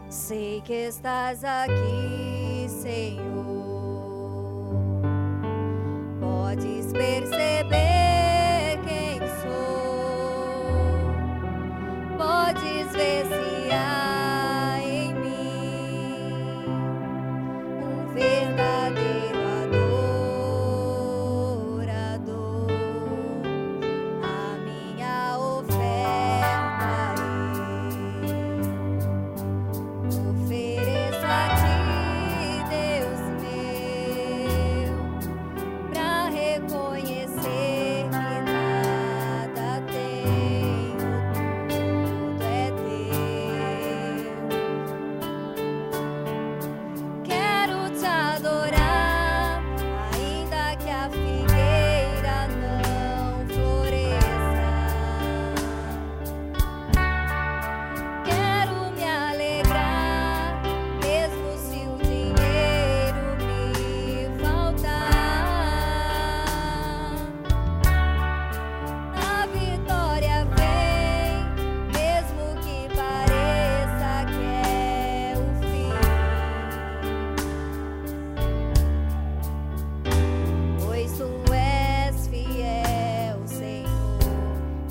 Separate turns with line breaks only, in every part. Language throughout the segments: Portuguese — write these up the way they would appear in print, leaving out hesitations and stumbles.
Sei que estás aqui, Senhor. Podes perceber quem sou. Podes ver se há em mim um verdadeiro adorador. A minha oferta ofereço a ti, Deus meu, pra reconhecer que nada tenho, tudo é teu. Quero te adorar, ainda que a figueira não floresça. Quero me alegrar, mesmo se o dinheiro me faltar. A vitória vem, mesmo que pareça que é o fim. Pois tu és fiel, Senhor,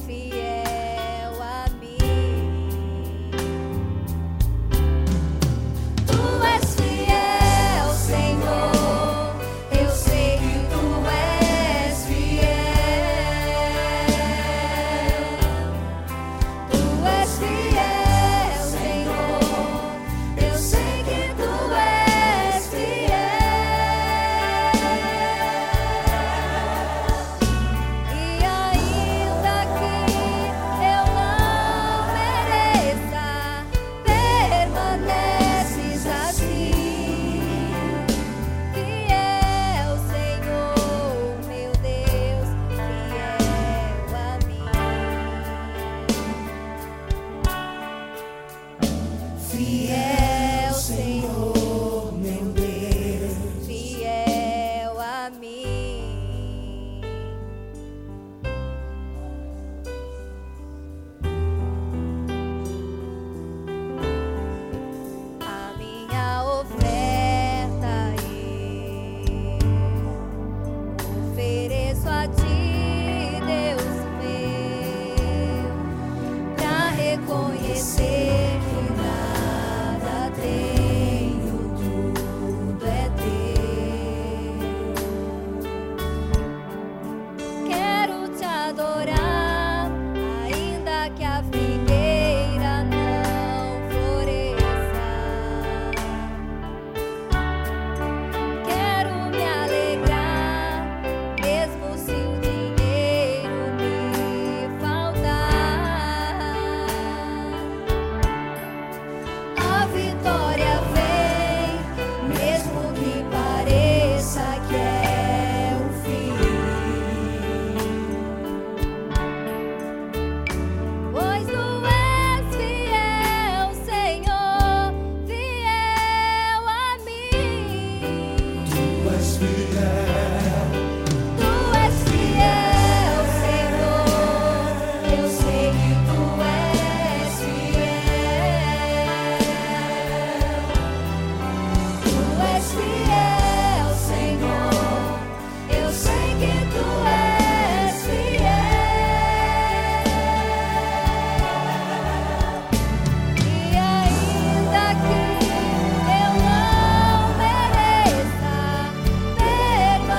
fiel a mim. Tu és fiel, Senhor, eu sei que tu és fiel. Tu és fiel, Senhor, eu sei que tu és fiel. E ainda que eu não mereça, permaneces assim. Fiel, Senhor, meu Deus, fiel a mim. Fiel, Senhor, meu Deus, fiel a mim. A minha oferta ofereço a ti, Deus meu, pra reconhecer que nada tenho, tudo é teu. Quero te adorar, ainda que a figueira não floresça. Quero me alegrar, mesmo se o dinheiro me faltar. A vitória vem, mesmo que pareça que é o fim. Pois tu és fiel, Senhor, fiel a mim.
Tu és fiel,
Tu és fiel, Senhor, eu sei que tu és fiel. Tu és fiel, Senhor, eu sei que tu és fiel. E ainda que eu não mereça, permaneces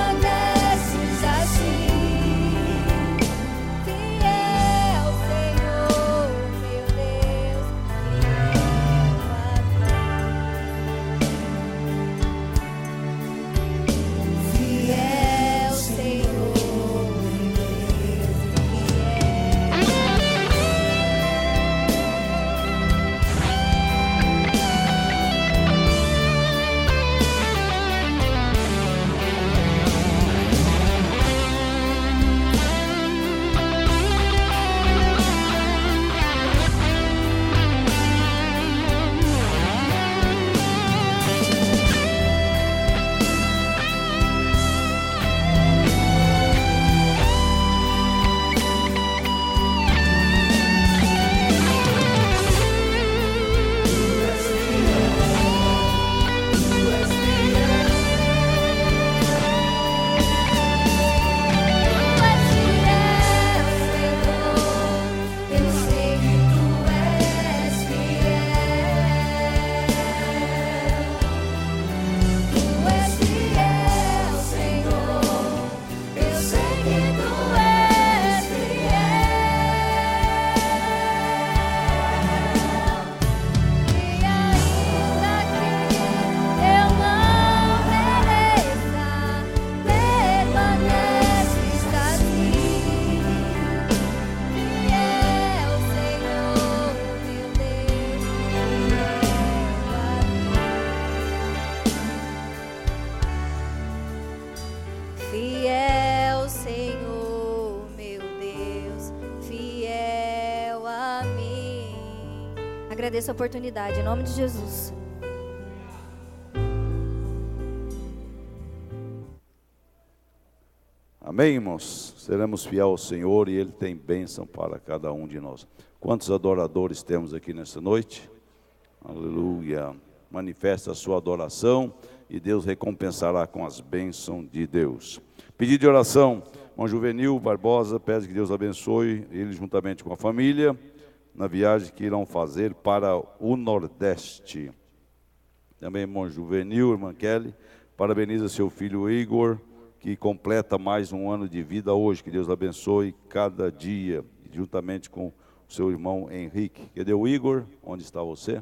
Fiel, Senhor, meu Deus, fiel a mim. Agradeço a oportunidade, em nome de Jesus.
Amém, irmãos? Seremos fiéis ao Senhor e Ele tem bênção para cada um de nós. Quantos adoradores temos aqui nessa noite? Aleluia! Manifesta a sua adoração e Deus recompensará com as bênçãos de Deus. Pedido de oração, irmão Juvenil Barbosa, pede que Deus abençoe ele juntamente com a família, na viagem que irão fazer para o Nordeste. Também irmão Juvenil, irmã Kelly, parabeniza seu filho Igor, que completa mais um ano de vida hoje. Que Deus abençoe cada dia, juntamente com o seu irmão Henrique. Cadê o Igor? Onde está você?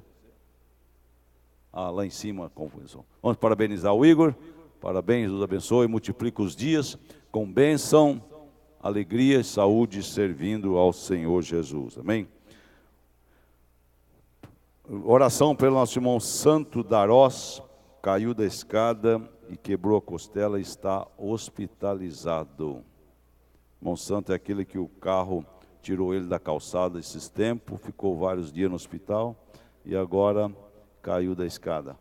Lá em cima, confusão. Vamos parabenizar o Igor. Parabéns, Deus abençoe, multiplica os dias com bênção, alegria e saúde, servindo ao Senhor Jesus. Amém? Oração pelo nosso irmão Santo Darós, caiu da escada e quebrou a costela e está hospitalizado. Irmão Santo é aquele que o carro tirou ele da calçada esses tempos, ficou vários dias no hospital e agora caiu da escada.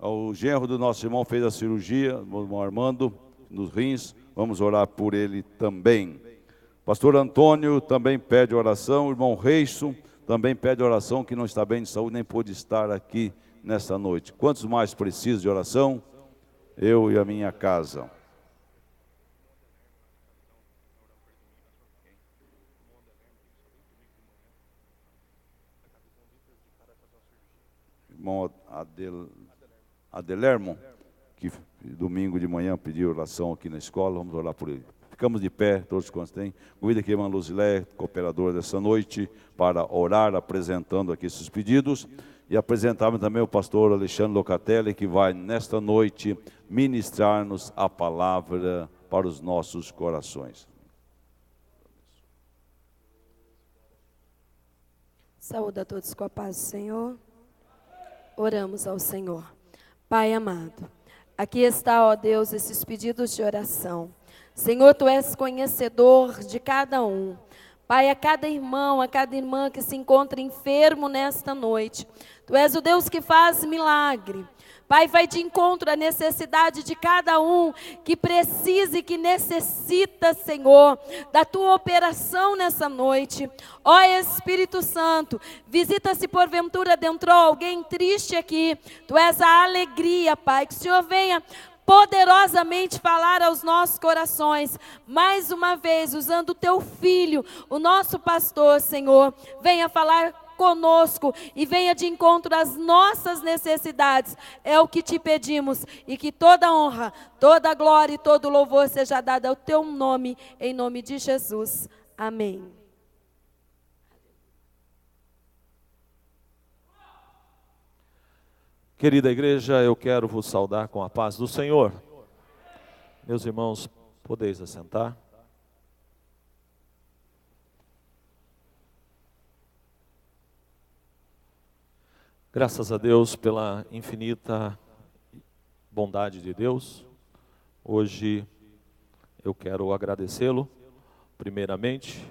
O genro do nosso irmão fez a cirurgia, o irmão Armando, nos rins, vamos orar por ele também. Pastor Antônio também pede oração, o irmão Reisso também pede oração, que não está bem de saúde, nem pôde estar aqui nesta noite. Quantos mais precisam de oração? Eu e a minha casa. Irmão Adelermo, que domingo de manhã pediu oração aqui na escola, vamos orar por ele. Ficamos de pé, todos quantos têm. Convido aqui a irmã Luzilé, cooperadora dessa noite, para orar, apresentando aqui esses pedidos. E apresentamos também o pastor Alexandre Locatelli, que vai nesta noite ministrar-nos a palavra para os nossos corações.
Saúde a todos com a paz do Senhor. Oramos ao Senhor. Pai amado, aqui está, ó Deus, esses pedidos de oração. Senhor, Tu és conhecedor de cada um. Pai, a cada irmão, a cada irmã que se encontra enfermo nesta noite, Tu és o Deus que faz milagre. Pai, vai de encontro à necessidade de cada um que precisa e que necessita, Senhor, da Tua operação nessa noite. Ó Espírito Santo, visita se porventura adentrou alguém triste aqui. Tu és a alegria, Pai, que o Senhor venha poderosamente falar aos nossos corações, mais uma vez, usando o Teu Filho, o nosso pastor, Senhor, venha falar conosco e venha de encontro às nossas necessidades, é o que Te pedimos, e que toda honra, toda glória e todo louvor seja dado ao Teu nome, em nome de Jesus, amém.
Querida igreja, eu quero vos saudar com a paz do Senhor. Meus irmãos, podeis assentar. Graças a Deus pela infinita bondade de Deus. Hoje eu quero agradecê-lo, primeiramente,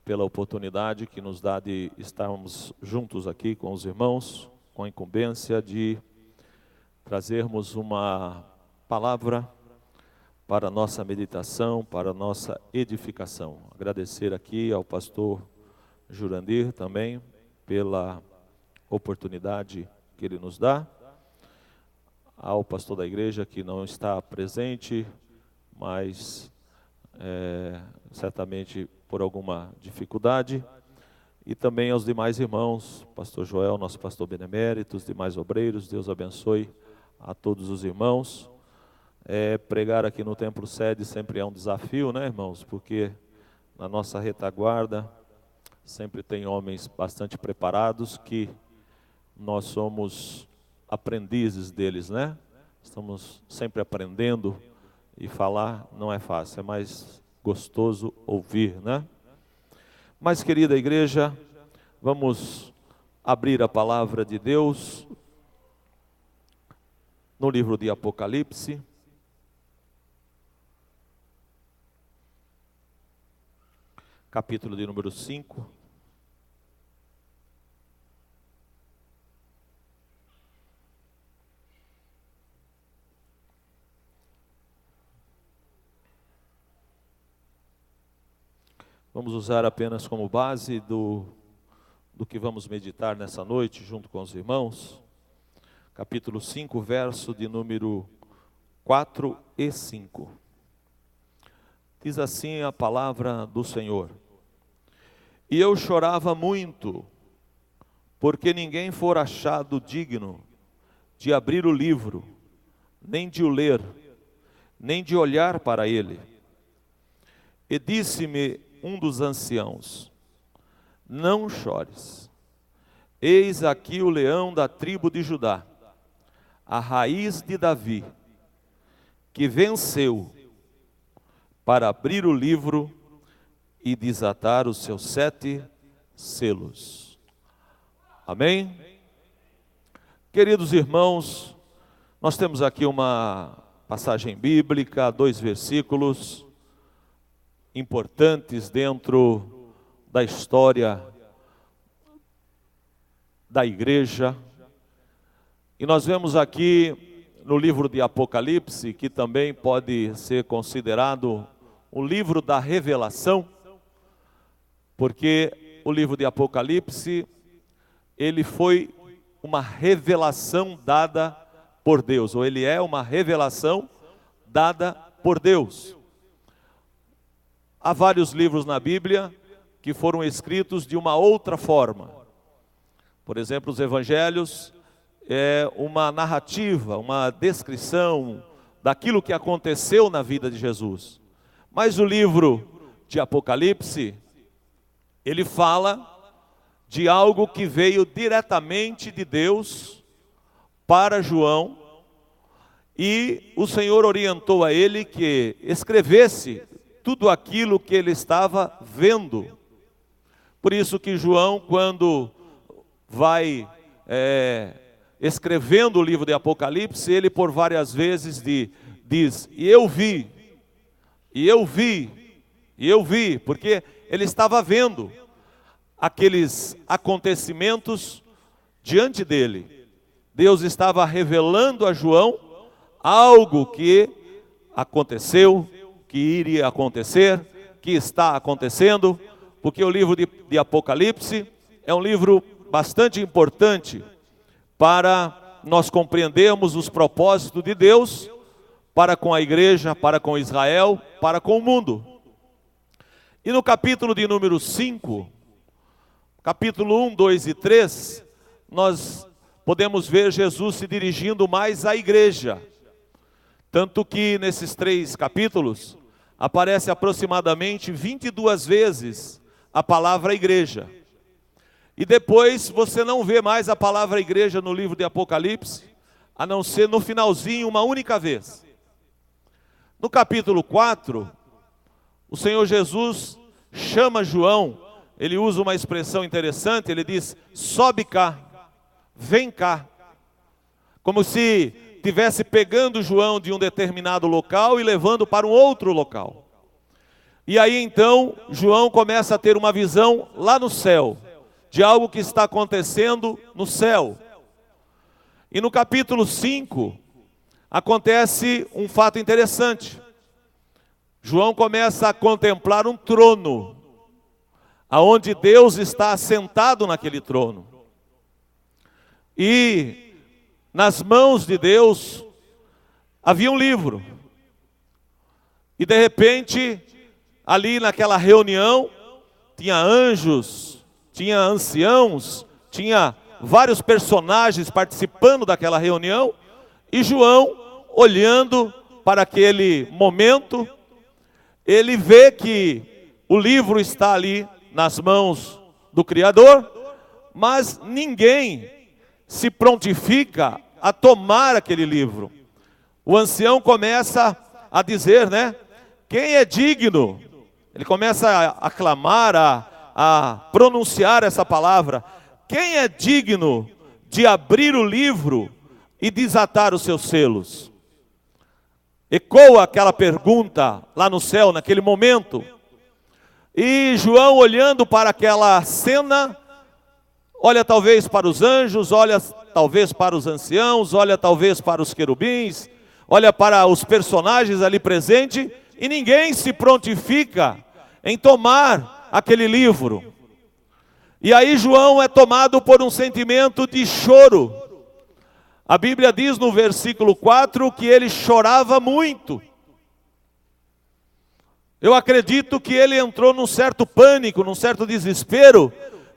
pela oportunidade que nos dá de estarmos juntos aqui com os irmãos, com a incumbência de trazermos uma palavra para a nossa meditação, para a nossa edificação. Agradecer aqui ao pastor Jurandir também pela oportunidade que ele nos dá, ao pastor da igreja que não está presente, mas certamente por alguma dificuldade, e também aos demais irmãos, pastor Joel, nosso pastor benemérito, os demais obreiros, Deus abençoe a todos os irmãos. Pregar aqui no templo sede sempre é um desafio, né, irmãos? Porque na nossa retaguarda sempre tem homens bastante preparados que nós somos aprendizes deles, né? Estamos sempre aprendendo e falar não é fácil, é mais gostoso ouvir, né? Mas, querida igreja, vamos abrir a palavra de Deus no livro de Apocalipse, capítulo de número 5. Vamos usar apenas como base do que vamos meditar nessa noite, junto com os irmãos. Capítulo 5, verso de número 4 e 5. Diz assim a palavra do Senhor: E eu chorava muito, porque ninguém for achado digno de abrir o livro, nem de o ler, nem de olhar para ele. E disse-me um dos anciãos: Não chores, eis aqui o leão da tribo de Judá, a raiz de Davi, que venceu para abrir o livro e desatar os seus 7 selos. Amém? Queridos irmãos, nós temos aqui uma passagem bíblica, 2 versículos importantes dentro da história da igreja. E nós vemos aqui no livro de Apocalipse, que também pode ser considerado o livro da revelação, porque o livro de Apocalipse, ele foi uma revelação dada por Deus, ou ele é uma revelação dada por Deus. Há vários livros na Bíblia que foram escritos de uma outra forma. Por exemplo, os evangelhos é uma narrativa, uma descrição daquilo que aconteceu na vida de Jesus. Mas o livro de Apocalipse, ele fala de algo que veio diretamente de Deus para João, e o Senhor orientou a ele que escrevesse tudo aquilo que ele estava vendo. Por isso que João, quando vai escrevendo o livro de Apocalipse, ele por várias vezes diz: e eu vi, e eu vi, e eu vi, porque ele estava vendo aqueles acontecimentos diante dele. Deus estava revelando a João algo que aconteceu, que iria acontecer, que está acontecendo, porque o livro de Apocalipse é um livro bastante importante para nós compreendermos os propósitos de Deus para com a igreja, para com Israel, para com o mundo. E no capítulo de número 5, capítulo 1, 2 e 3, nós podemos ver Jesus se dirigindo mais à igreja. Tanto que nesses 3 capítulos aparece aproximadamente 22 vezes a palavra igreja. E depois você não vê mais a palavra igreja no livro de Apocalipse, a não ser no finalzinho, uma única vez. No capítulo 4, o Senhor Jesus chama João, ele usa uma expressão interessante, ele diz: sobe cá, vem cá. Como se estivesse pegando João de um determinado local e levando para um outro local. E aí então, João começa a ter uma visão lá no céu, de algo que está acontecendo no céu. E no capítulo 5, acontece um fato interessante. João começa a contemplar um trono, aonde Deus está assentado naquele trono. E nas mãos de Deus havia um livro. E de repente, ali naquela reunião, tinha anjos, tinha anciãos, tinha vários personagens participando daquela reunião, e João, olhando para aquele momento, ele vê que o livro está ali nas mãos do Criador, mas ninguém se prontifica a tomar aquele livro. O ancião começa a dizer, quem é digno? Ele começa a clamar, a pronunciar essa palavra. Quem é digno de abrir o livro e desatar os seus selos? Ecoa aquela pergunta lá no céu, naquele momento. E João, olhando para aquela cena, olha talvez para os anjos, olha talvez para os anciãos, olha talvez para os querubins, olha para os personagens ali presentes, e ninguém se prontifica em tomar aquele livro. E aí João é tomado por um sentimento de choro. A Bíblia diz no versículo 4 que ele chorava muito. Eu acredito que ele entrou num certo pânico, num certo desespero,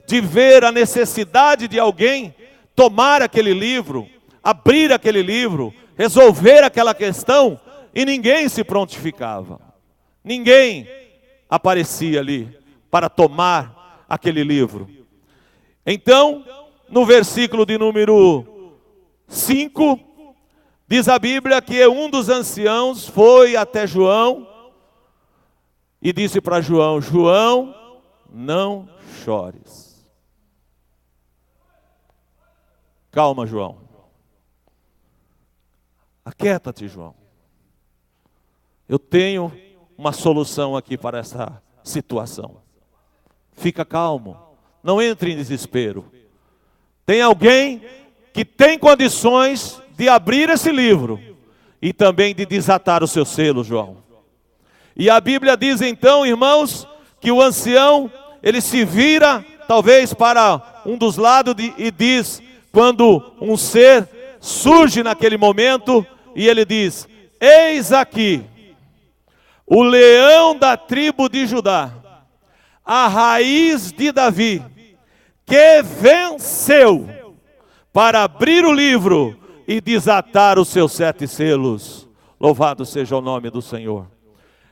de ver a necessidade de alguém tomar aquele livro, abrir aquele livro, resolver aquela questão, e ninguém se prontificava. Ninguém aparecia ali para tomar aquele livro. Então, no versículo de número 5, diz a Bíblia que um dos anciãos foi até João e disse para João: João, não chores. Calma, João. Aquieta-te, João. Eu tenho uma solução aqui para essa situação. Fica calmo. Não entre em desespero. Tem alguém que tem condições de abrir esse livro e também de desatar os seus selos, João. E a Bíblia diz então, irmãos, que o ancião, ele se vira talvez para um dos lados e diz, quando um ser surge naquele momento, e ele diz: eis aqui o leão da tribo de Judá, a raiz de Davi, que venceu para abrir o livro e desatar os seus 7 selos. Louvado seja o nome do Senhor.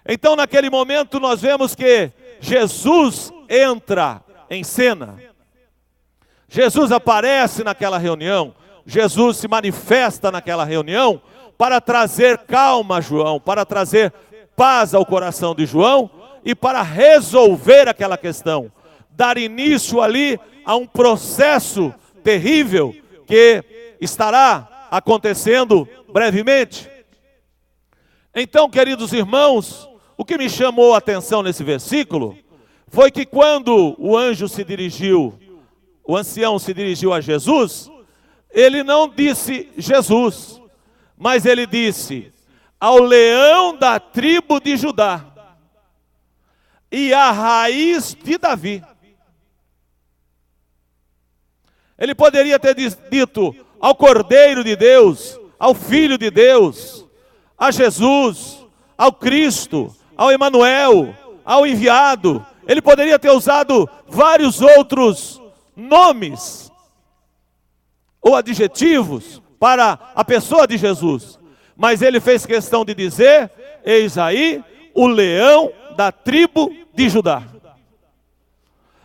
Então naquele momento nós vemos que Jesus entra em cena. Jesus aparece naquela reunião, Jesus se manifesta naquela reunião para trazer calma a João, para trazer paz ao coração de João e para resolver aquela questão, dar início ali a um processo terrível que estará acontecendo brevemente. Então, queridos irmãos, o que me chamou a atenção nesse versículo foi que quando o ancião se dirigiu a Jesus, ele não disse Jesus, mas ele disse: ao leão da tribo de Judá e a raiz de Davi. Ele poderia ter dito ao Cordeiro de Deus, ao Filho de Deus, a Jesus, ao Cristo, ao Emanuel, ao enviado. Ele poderia ter usado vários outros nomes ou adjetivos para a pessoa de Jesus. Mas ele fez questão de dizer: eis aí o leão da tribo de Judá.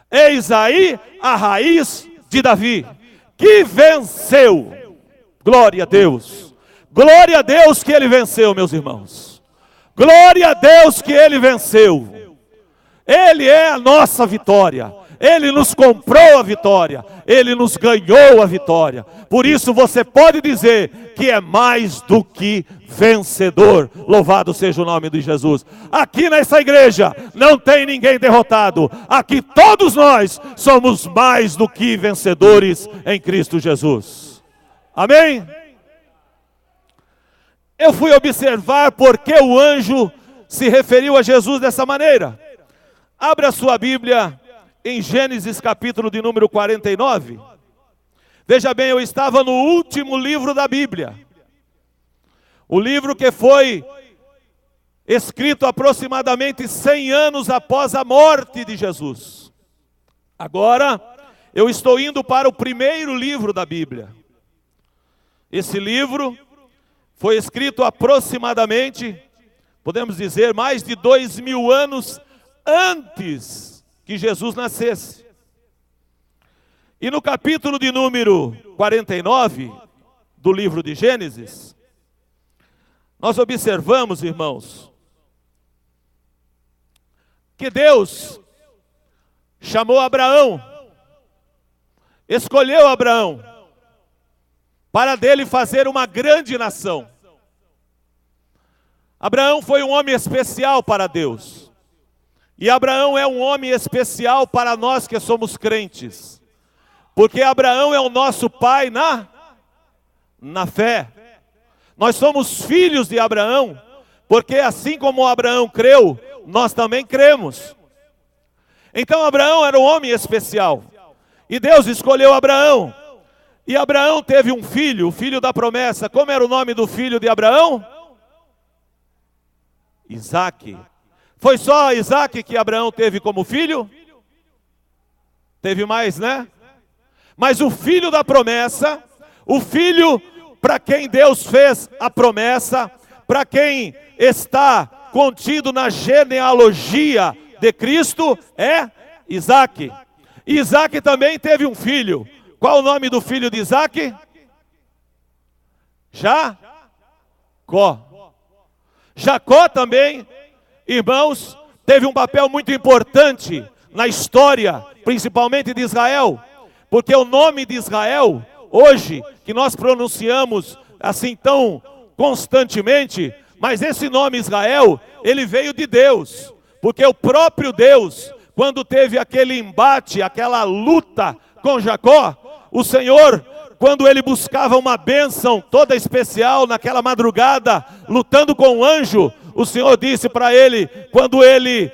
Eis aí a raiz de Davi, que venceu. Glória a Deus. Glória a Deus que ele venceu, meus irmãos. Glória a Deus que ele venceu. Ele é a nossa vitória. Ele nos comprou a vitória. Ele nos ganhou a vitória. Por isso você pode dizer que é mais do que vencedor. Louvado seja o nome de Jesus. Aqui nessa igreja não tem ninguém derrotado. Aqui todos nós somos mais do que vencedores em Cristo Jesus. Amém? Eu fui observar por que o anjo se referiu a Jesus dessa maneira. Abra a sua Bíblia em Gênesis capítulo de número 49. Veja bem, eu estava no último livro da Bíblia. O livro que foi escrito aproximadamente 100 anos após a morte de Jesus. Agora, eu estou indo para o primeiro livro da Bíblia. Esse livro foi escrito aproximadamente, podemos dizer, mais de 2000 anos antes que Jesus nascesse. E no capítulo de número 49 do livro de Gênesis, nós observamos, irmãos, que Deus chamou Abraão, escolheu Abraão, para dele fazer uma grande nação. Abraão foi um homem especial para Deus. E Abraão é um homem especial para nós que somos crentes. Porque Abraão é o nosso pai na fé. Nós somos filhos de Abraão, porque assim como Abraão creu, nós também cremos. Então Abraão era um homem especial. E Deus escolheu Abraão. E Abraão teve um filho, o filho da promessa. Como era o nome do filho de Abraão? Isaque. Foi só Isaque que Abraão teve como filho? Teve mais, né? Mas o filho da promessa, o filho para quem Deus fez a promessa, para quem está contido na genealogia de Cristo, é Isaque. Isaque também teve um filho. Qual o nome do filho de Isaque? Jacó. Jacó também, irmãos, teve um papel muito importante na história, principalmente de Israel. Porque o nome de Israel, hoje, que nós pronunciamos assim tão constantemente, mas esse nome Israel, ele veio de Deus. Porque o próprio Deus, quando teve aquele embate, aquela luta com Jacó, o Senhor, quando ele buscava uma bênção toda especial naquela madrugada, lutando com o anjo, o Senhor disse para ele, quando ele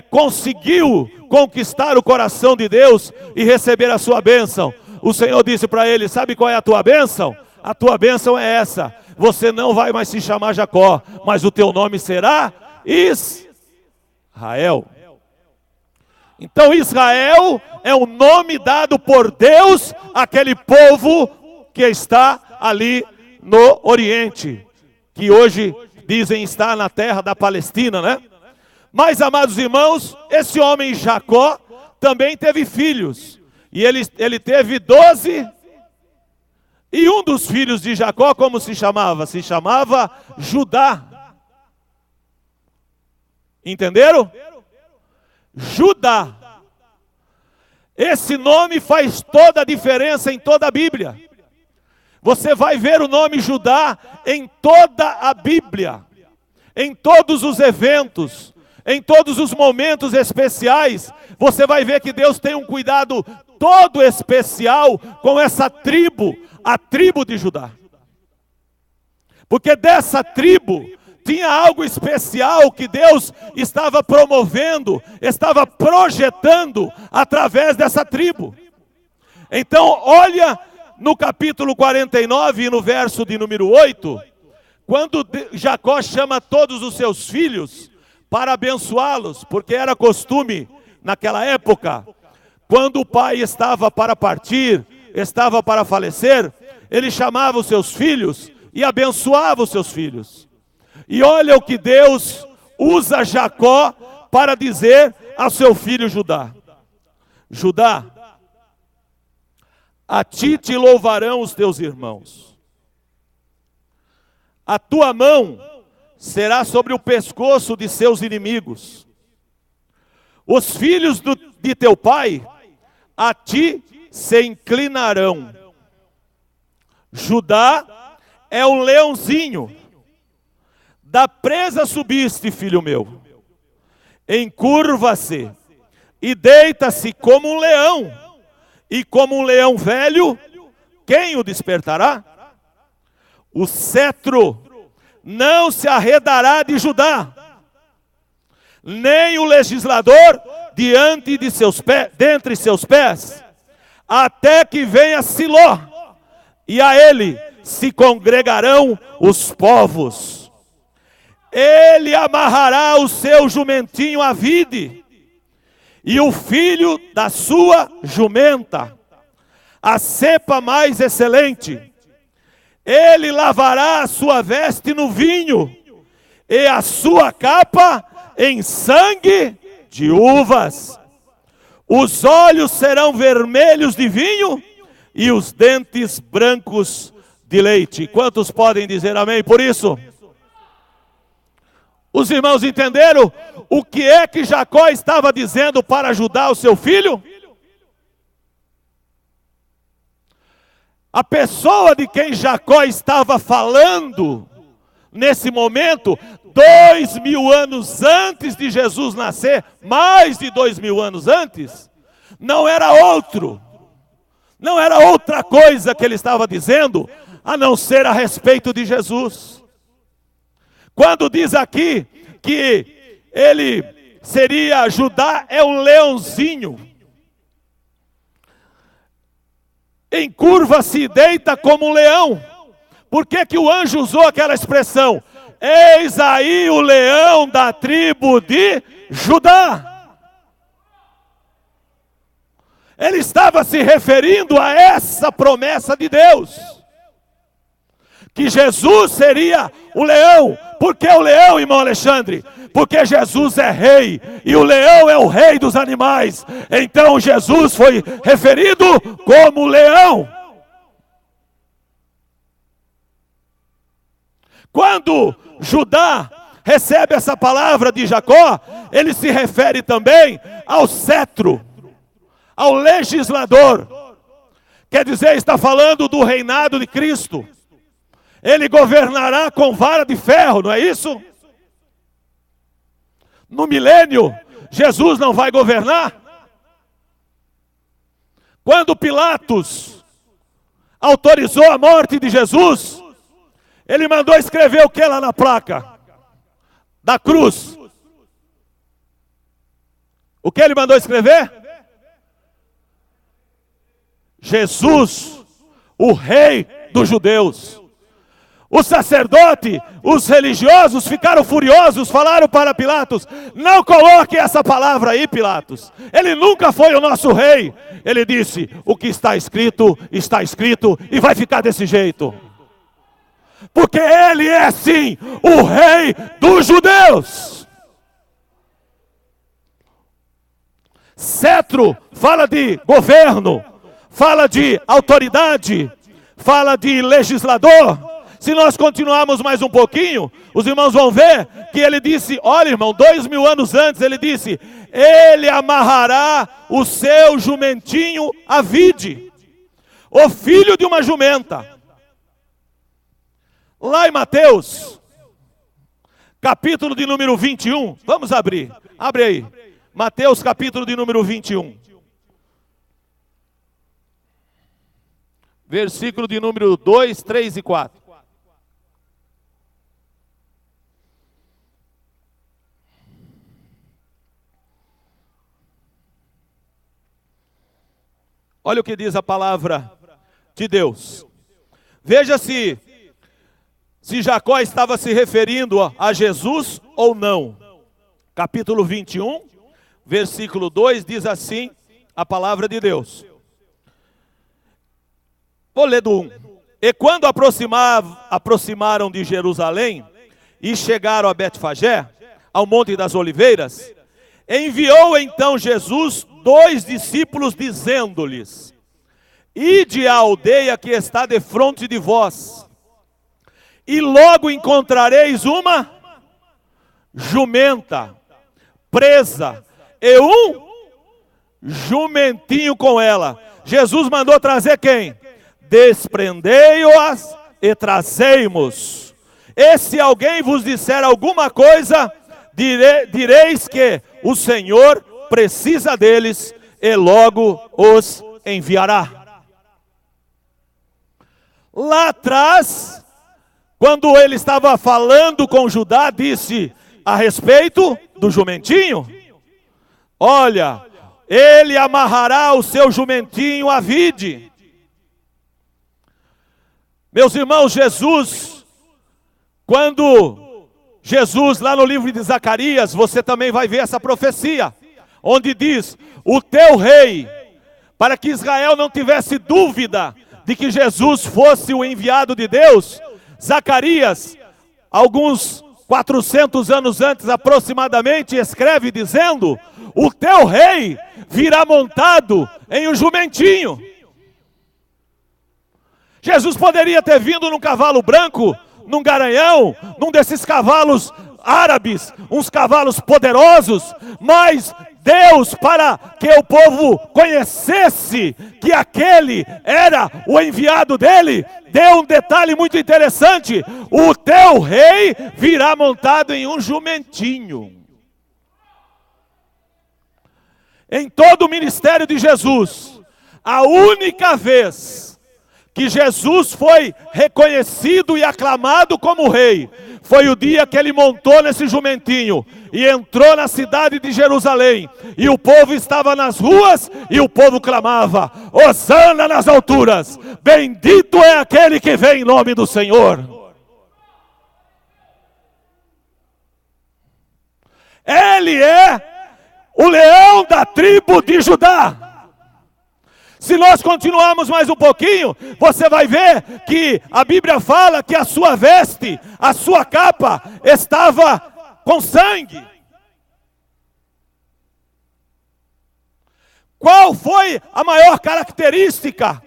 conseguiu conquistar o coração de Deus e receber a sua bênção, o Senhor disse para ele, sabe qual é a tua bênção? A tua bênção é essa, você não vai mais se chamar Jacó, mas o teu nome será Israel. Então Israel é o nome dado por Deus àquele povo que está ali no Oriente, que hoje dizem estar na terra da Palestina, né? Mas, amados irmãos, esse homem Jacó também teve filhos. E ele teve 12. E um dos filhos de Jacó, como se chamava? Se chamava Judá. Entenderam? Judá. Esse nome faz toda a diferença em toda a Bíblia. Você vai ver o nome Judá em toda a Bíblia. Em todos os eventos, em todos os momentos especiais, você vai ver que Deus tem um cuidado todo especial com essa tribo, a tribo de Judá. Porque dessa tribo tinha algo especial que Deus estava promovendo, estava projetando através dessa tribo. Então, olha no capítulo 49 e no verso de número 8, quando Jacó chama todos os seus filhos para abençoá-los, porque era costume naquela época, quando o pai estava para partir, estava para falecer, ele chamava os seus filhos e abençoava os seus filhos. E olha o que Deus usa Jacó para dizer ao seu filho Judá. Judá, a ti te louvarão os teus irmãos. A tua mão será sobre o pescoço de seus inimigos. Os filhos de teu pai a ti se inclinarão. Judá é um leãozinho. Da presa subiste, filho meu. Encurva-se e deita-se como um leão. E como um leão velho, quem o despertará? O cetro não se arredará de Judá, nem o legislador diante de seus pés, dentre seus pés, até que venha Siló, e a ele se congregarão os povos. Ele amarrará o seu jumentinho à vide, e o filho da sua jumenta, a cepa mais excelente. Ele lavará a sua veste no vinho, e a sua capa em sangue de uvas. Os olhos serão vermelhos de vinho, e os dentes brancos de leite. Quantos podem dizer amém por isso? Os irmãos entenderam o que é que Jacó estava dizendo para ajudar o seu filho? a pessoa de quem Jacó estava falando, nesse momento, 2000 anos antes de Jesus nascer, mais de 2000 anos antes, não era outro, não era outra coisa que ele estava dizendo, a não ser a respeito de Jesus. Quando diz aqui que ele seria Judá, é um leãozinho, encurva-se e deita como um leão. Por que que o anjo usou aquela expressão? Eis aí o leão da tribo de Judá. Ele estava se referindo a essa promessa de Deus, que Jesus seria o leão. Por que o leão, irmão Alexandre? Porque Jesus é rei, e o leão é o rei dos animais. Então Jesus foi referido como leão. Quando Judá recebe essa palavra de Jacó, ele se refere também ao cetro, ao legislador. Quer dizer, está falando do reinado de Cristo. Ele governará com vara de ferro, não é isso? No milênio, Jesus não vai governar? Quando Pilatos autorizou a morte de Jesus, ele mandou escrever o que lá na placa da cruz? O que ele mandou escrever? Jesus, o rei dos judeus. O sacerdote, os religiosos ficaram furiosos, falaram para Pilatos: não coloque essa palavra aí, Pilatos. Ele nunca foi o nosso rei. Ele disse: o que está escrito e vai ficar desse jeito. Porque ele é sim o rei dos judeus. Cetro fala de governo, fala de autoridade, fala de legislador. Se nós continuarmos mais um pouquinho, os irmãos vão ver que ele disse, olha irmão, 2000 anos antes ele disse: ele amarrará o seu jumentinho à vide, o filho de uma jumenta. Lá em Mateus, capítulo de número 21, vamos abrir, abre aí, Mateus capítulo de número 21. Versículo de número 2, 3 e 4. Olha o que diz a palavra de Deus. Veja se Jacó estava se referindo a Jesus ou não. Capítulo 21, versículo 2, diz assim a palavra de Deus. Vou ler do 1. E quando aproximaram de Jerusalém e chegaram a Betfagé, ao Monte das Oliveiras, enviou então Jesus 2 discípulos, dizendo-lhes: ide à aldeia que está defronte de vós, e logo encontrareis uma jumenta presa, e um jumentinho com ela. Jesus mandou trazer quem? Desprendei-os e trazei-mos. E se alguém vos disser alguma coisa, direis que o Senhor precisa deles e logo os enviará. Lá atrás, quando ele estava falando com Judá, disse a respeito do jumentinho: olha, ele amarrará o seu jumentinho à vide. Meus irmãos, quando Jesus, lá no livro de Zacarias, você também vai ver essa profecia, onde diz: o teu rei, para que Israel não tivesse dúvida de que Jesus fosse o enviado de Deus, Zacarias, alguns 400 anos antes aproximadamente, escreve dizendo: o teu rei virá montado em um jumentinho. Jesus poderia ter vindo num cavalo branco, num garanhão, num desses cavalos árabes, uns cavalos poderosos, mas Deus, para que o povo conhecesse que aquele era o enviado dele, deu um detalhe muito interessante: o teu rei virá montado em um jumentinho. Em todo o ministério de Jesus, a única vez que Jesus foi reconhecido e aclamado como rei, foi o dia que ele montou nesse jumentinho e entrou na cidade de Jerusalém, e o povo estava nas ruas e o povo clamava: Hosana nas alturas, bendito é aquele que vem em nome do Senhor. Ele é o leão da tribo de Judá. Se nós continuarmos mais um pouquinho, você vai ver que a Bíblia fala que a sua veste, a sua capa, estava com sangue. Qual foi a maior característica,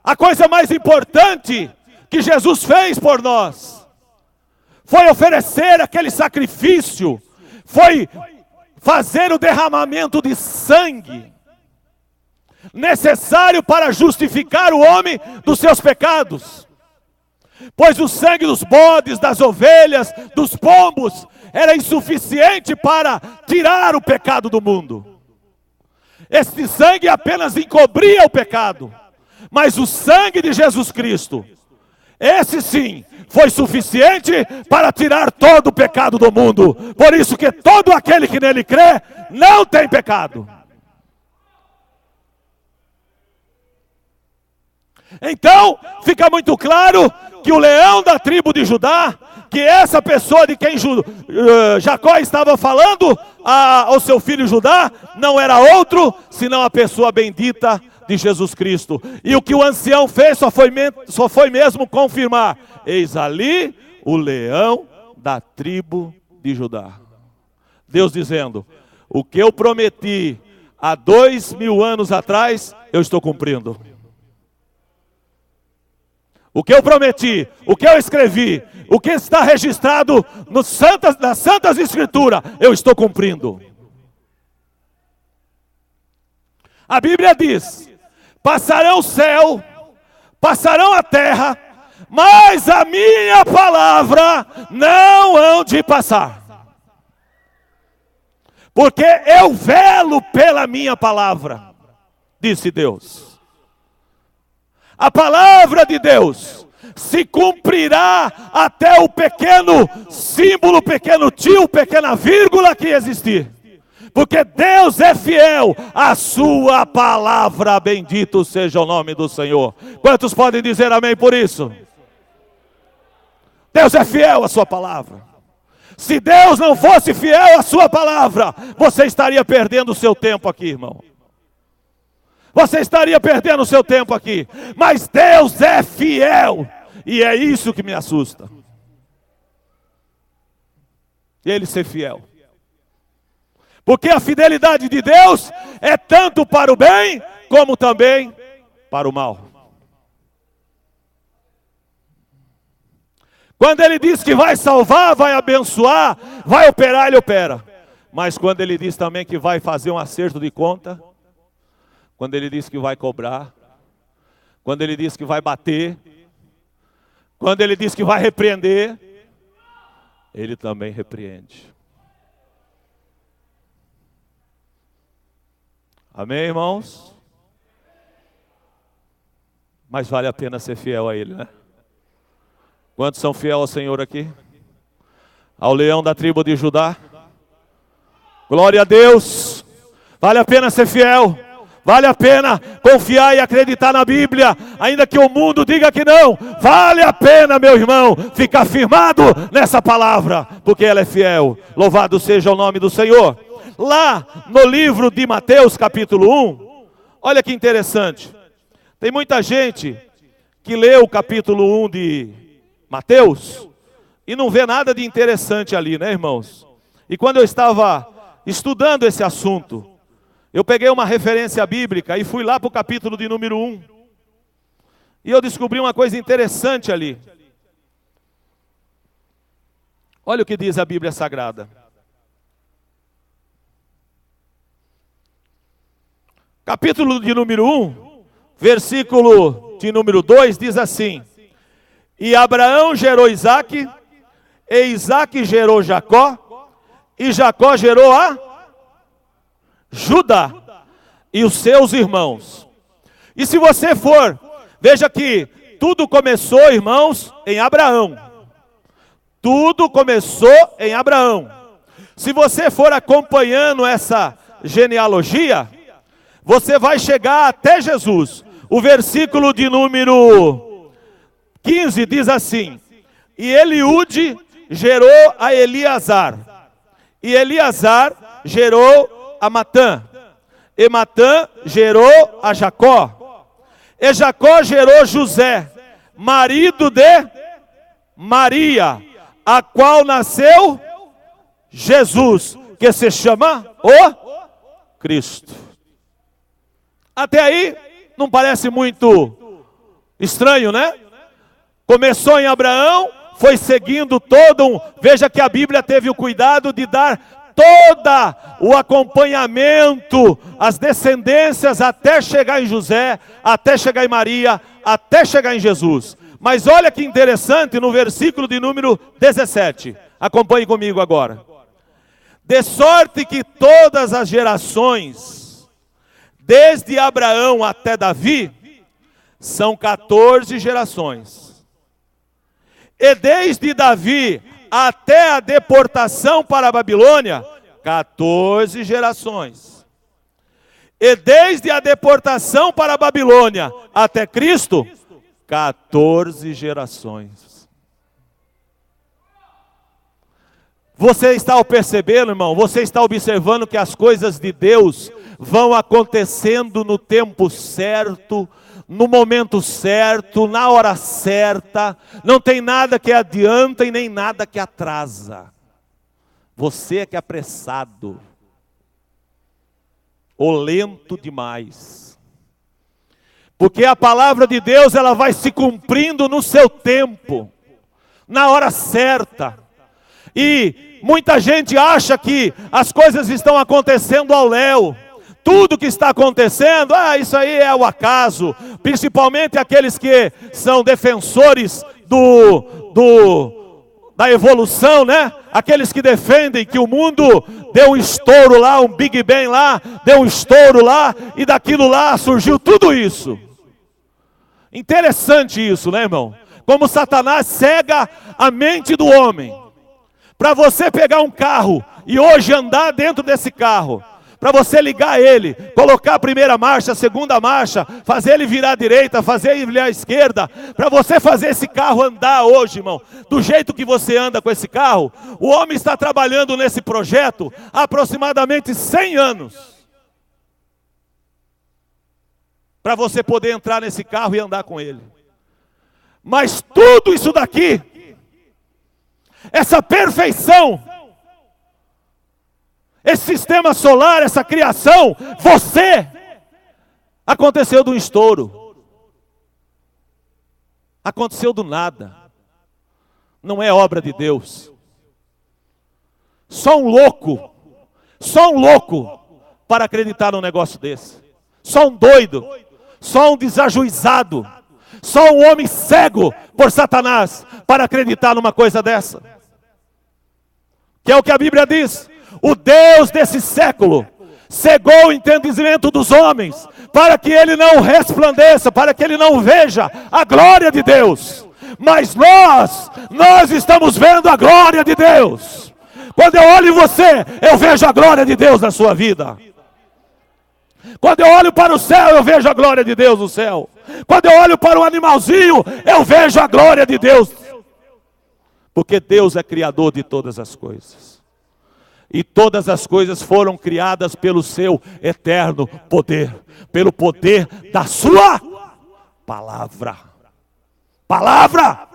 a coisa mais importante que Jesus fez por nós? Foi oferecer aquele sacrifício, foi fazer o derramamento de sangue, necessário para justificar o homem dos seus pecados. Pois o sangue dos bodes, das ovelhas, dos pombos, era insuficiente para tirar o pecado do mundo. Este sangue apenas encobria o pecado, mas o sangue de Jesus Cristo, esse sim, foi suficiente para tirar todo o pecado do mundo. Por isso que todo aquele que nele crê, não tem pecado. Então, fica muito claro que o leão da tribo de Judá, que essa pessoa de quem Jacó estava falando ao seu filho Judá, não era outro senão a pessoa bendita de Jesus Cristo. E o que o ancião fez só foi mesmo confirmar: eis ali o leão da tribo de Judá. Deus dizendo: o que eu prometi há 2000 anos atrás, eu estou cumprindo. O que eu prometi, o que eu escrevi, o que está registrado nas Santas Escrituras, eu estou cumprindo. A Bíblia diz: passarão o céu, passarão a terra, mas a minha palavra não hão de passar. Porque eu velo pela minha palavra, disse Deus. A palavra de Deus se cumprirá até o pequeno símbolo, pequeno tio, pequena vírgula que existir. Porque Deus é fiel à sua palavra, bendito seja o nome do Senhor. Quantos podem dizer amém por isso? Deus é fiel à sua palavra. Se Deus não fosse fiel à sua palavra, você estaria perdendo o seu tempo aqui, irmão. Você estaria perdendo o seu tempo aqui. Mas Deus é fiel. E é isso que me assusta. Ele ser fiel. Porque a fidelidade de Deus é tanto para o bem, como também para o mal. Quando Ele diz que vai salvar, vai abençoar, vai operar, Ele opera. Mas quando Ele diz também que vai fazer um acerto de conta, quando Ele diz que vai cobrar, quando Ele diz que vai bater, quando Ele diz que vai repreender, Ele também repreende. Amém, irmãos? Mas vale a pena ser fiel a Ele, né? Quantos são fiel ao Senhor aqui? Ao leão da tribo de Judá? Glória a Deus! Vale a pena ser fiel. Vale a pena confiar e acreditar na Bíblia, ainda que o mundo diga que não. Vale a pena, meu irmão, ficar firmado nessa palavra, porque ela é fiel. Louvado seja o nome do Senhor. Lá no livro de Mateus, capítulo 1, olha que interessante. Tem muita gente que lê o capítulo 1 de Mateus e não vê nada de interessante ali, né, irmãos? E quando eu estava estudando esse assunto, eu peguei uma referência bíblica e fui lá para o capítulo de número 1. E eu descobri uma coisa interessante ali. Olha o que diz a Bíblia Sagrada. capítulo de número 1, versículo de número 2, diz assim: e Abraão gerou Isaque, e Isaque gerou Jacó, e Jacó gerou a Judá e os seus irmãos. E se você for, veja que tudo começou, irmãos, em Abraão. Tudo começou em Abraão. Se você for acompanhando essa genealogia, você vai chegar até Jesus. O versículo de número 15 diz assim: e Eliúde gerou a Eleazar, e Eleazar gerou a Matã, e Matã gerou a Jacó, e Jacó gerou José, marido de Maria, a qual nasceu Jesus, que se chama o Cristo. Até aí não parece muito estranho, né? Começou em Abraão, foi seguindo veja que a Bíblia teve o cuidado de dar todo o acompanhamento, as descendências, até chegar em José, até chegar em Maria, até chegar em Jesus. Mas olha que interessante no versículo de número 17. Acompanhe comigo agora. De sorte que todas as gerações, desde Abraão até Davi, são 14 gerações. E desde Davi até a deportação para a Babilônia, 14 gerações. E desde a deportação para a Babilônia até Cristo, 14 gerações. Você está percebendo, irmão? Você está observando que as coisas de Deus vão acontecendo no tempo certo, no momento certo, na hora certa. Não tem nada que adianta e nem nada que atrasa. Você é que é apressado, ou lento demais. Porque a palavra de Deus, ela vai se cumprindo no seu tempo, na hora certa. E muita gente acha que as coisas estão acontecendo ao léu. Tudo que está acontecendo, isso aí é o acaso. Principalmente aqueles que são defensores da evolução, né? Aqueles que defendem que o mundo deu um estouro lá, um Big Bang lá, deu um estouro lá, e daquilo lá surgiu tudo isso. Interessante isso, né, irmão? Como Satanás cega a mente do homem. Para você pegar um carro e hoje andar dentro desse carro, para você ligar ele, colocar a primeira marcha, a segunda marcha, fazer ele virar à direita, fazer ele virar à esquerda, para você fazer esse carro andar hoje, irmão, do jeito que você anda com esse carro, o homem está trabalhando nesse projeto há aproximadamente 100 anos. Para você poder entrar nesse carro e andar com ele. Mas tudo isso daqui, essa perfeição, esse sistema solar, essa criação, aconteceu de um estouro. Aconteceu do nada. Não é obra de Deus. Só um louco para acreditar num negócio desse. Só um doido, só um desajuizado, só um homem cego por Satanás para acreditar numa coisa dessa. Que é o que a Bíblia diz: o Deus desse século cegou o entendimento dos homens, para que ele não resplandeça, para que ele não veja a glória de Deus. Mas nós estamos vendo a glória de Deus. Quando eu olho em você, eu vejo a glória de Deus na sua vida. Quando eu olho para o céu, eu vejo a glória de Deus no céu. Quando eu olho para o animalzinho, eu vejo a glória de Deus. Porque Deus é criador de todas as coisas. E todas as coisas foram criadas pelo seu eterno poder. Pelo poder da sua palavra. Palavra!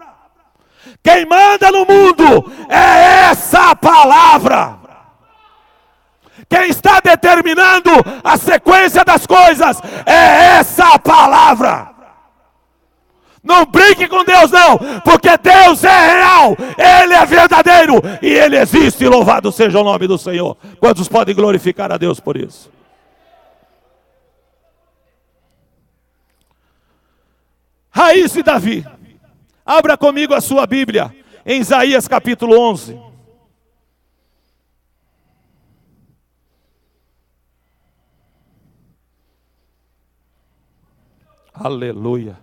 Quem manda no mundo é essa palavra. Quem está determinando a sequência das coisas é essa palavra. Não brinque com Deus não, porque Deus é real, Ele é verdadeiro e Ele existe. Louvado seja o nome do Senhor. Quantos podem glorificar a Deus por isso? Raiz de Davi. Abra comigo a sua Bíblia em Isaías capítulo 11. Aleluia.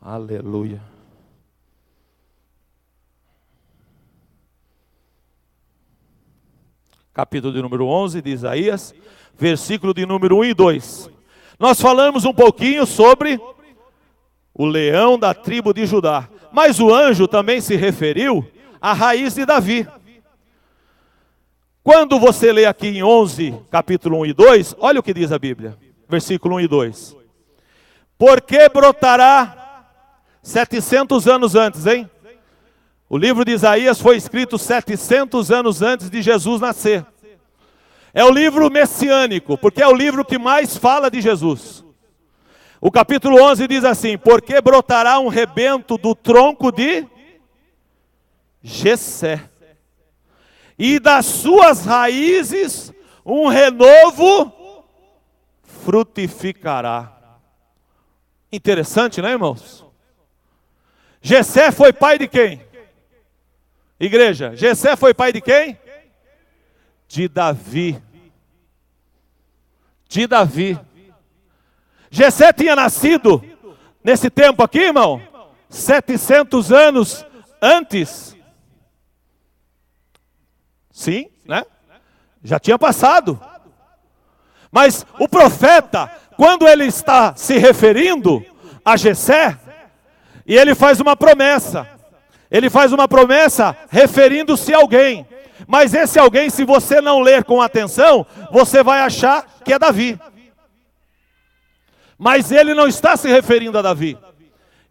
Aleluia. Capítulo de número 11 de Isaías, versículo de número 1 e 2. Nós falamos um pouquinho sobre o leão da tribo de Judá, mas o anjo também se referiu à raiz de Davi. Quando você lê aqui em 11, capítulo 1 e 2, olha o que diz a Bíblia, versículo 1 e 2. Porque brotará 700 anos antes, hein? O livro de Isaías foi escrito 700 anos antes de Jesus nascer. É o livro messiânico, porque é o livro que mais fala de Jesus. O capítulo 11 diz assim: porque brotará um rebento do tronco de Jessé, e das suas raízes um renovo frutificará. Interessante, né, irmãos? Jessé foi pai de quem? Igreja, Jessé foi pai de quem? De Davi. De Davi. Jessé tinha nascido nesse tempo aqui, irmão, 700 anos antes. Sim, né? Já tinha passado. Mas o profeta, quando ele está se referindo a Jessé, e ele faz uma promessa. Ele faz uma promessa referindo-se a alguém. Mas esse alguém, se você não ler com atenção, você vai achar que é Davi. Mas ele não está se referindo a Davi.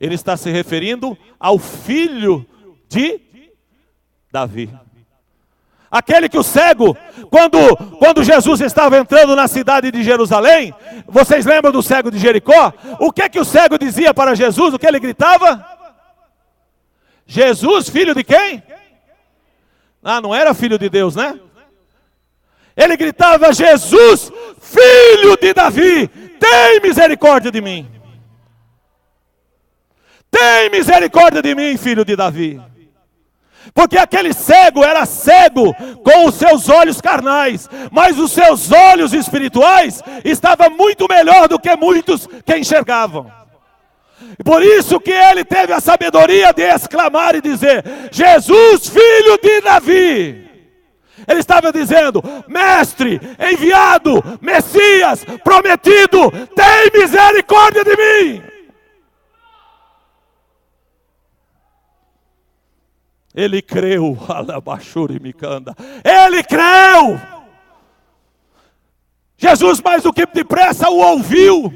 Ele está se referindo ao filho de Davi. Aquele que o cego, quando Jesus estava entrando na cidade de Jerusalém, vocês lembram do cego de Jericó? O que o cego dizia para Jesus? O que ele gritava? Jesus, filho de quem? Ah, não era filho de Deus, né? Ele gritava: Jesus, filho de Davi, tem misericórdia de mim. Tem misericórdia de mim, filho de Davi. Porque aquele cego era cego com os seus olhos carnais, mas os seus olhos espirituais estavam muito melhor do que muitos que enxergavam. Por isso que ele teve a sabedoria de exclamar e dizer: Jesus, filho de Davi. Ele estava dizendo: mestre, enviado, Messias, prometido, tem misericórdia de mim. Ele creu, ele creu. Jesus mais do que depressa o ouviu.